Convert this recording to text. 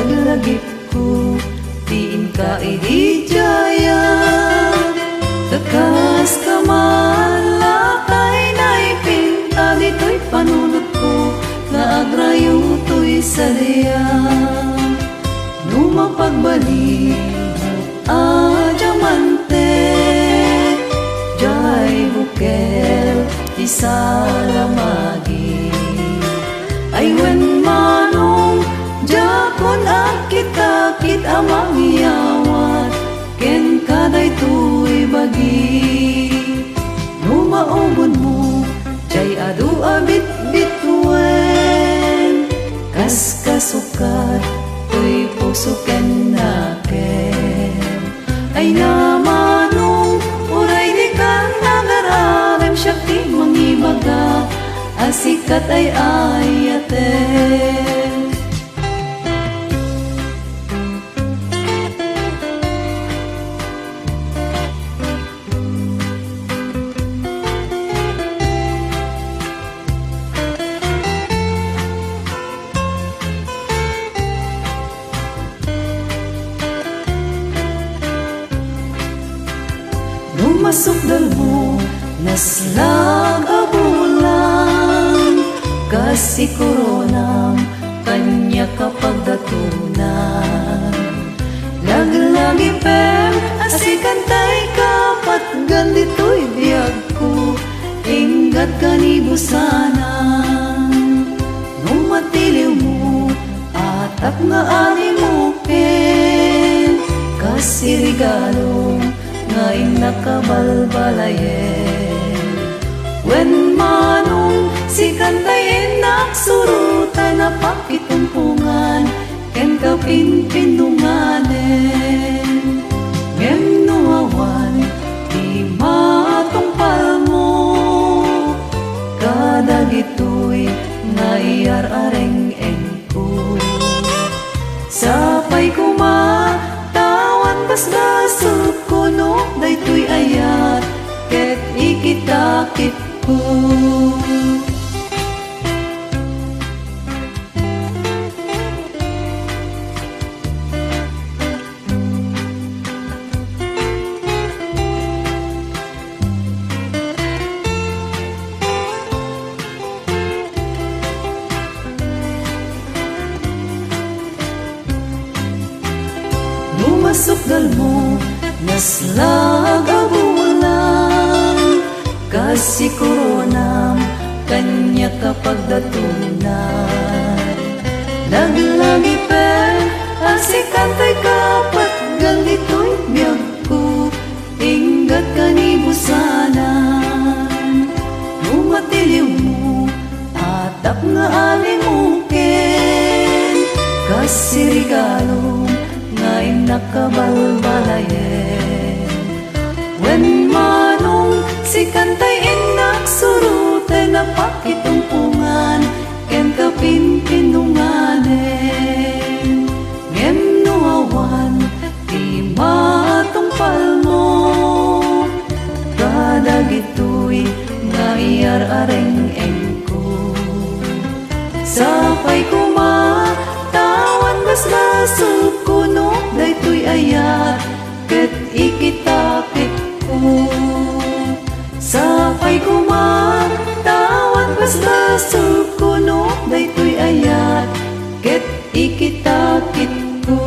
laglagip ko, tiin ka idijaya. Takas ka man, lakay na ipinta, dito'y panunod ko, nga agrayo to'y sadya. Numapagbalik diamante, jay bukel, isa lamagi. Ay wen manong, jakon akit-akit amang iyawat, ken kaday tu'y bagi. Numaubod mo, jay adu abit-bitwen, kas kasukat, to'y puso ken naken. Ay namanong, uray di kang nagararem, siya ti mangibaga, asikat ay ayaten. Numasukdal mo, naslag abulan, kasi koronang kanya kapag datunan. Laglagi pem, asikantay kapat, gandito'y biyag ko, ingat kanibusanan. Numatiliw mo, atap nga ani mo pen, kasi regalong ngayon nakabalbalayen. Wen manong si kantayin naksurutan, napakitumpungan ken kapinpindunganen. Ngem nuawan di matungpal mo, kadagitoy nga iyar-areng-eng ko. Sapay kumatawan basgasot ko, no daytoy ayat ket ikitakit ko. Numasukdal mo, naslag abulan, kasi koronam kanya kapag datunan. Laglagi pen, asikantay kapat, ganito'y biyag ko, ingat kanibusanan. Numatiliw mo, atap nga alimukin, kasi regalong ngayon nakabalbalayen. Wen manong si kantayin naksuruten, napakitumpungan ken kapinpindunganen. Ngem nuawan di matungpal mo, kadagitoy nga iyar-areng-eng ko. Sapay kumatawan basgasot ko, no daytoy ayat ket ikitakit ko. Sapay kumatawan basgasot ko, no daytoy ayat ket ikitakit ko.